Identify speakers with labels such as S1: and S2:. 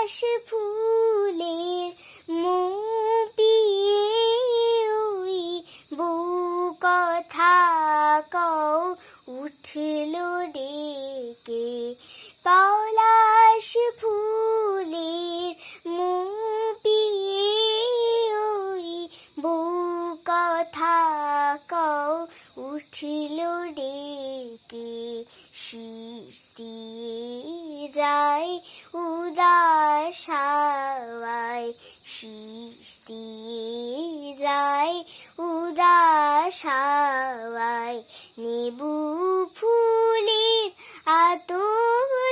S1: পলাশ ফুলের মুপিয়ে ওই বউ কথা কও উঠল ডেকে। পলাশ ফুলের মুপিয়ে ওই বউ কথা কও উঠল ডেকে। শীষ দিয়ে যায় উদাস হাওয়ায়, শীষ দিয়ে যায় উদাস হাওয়ায়। নেবু ফুলের আতর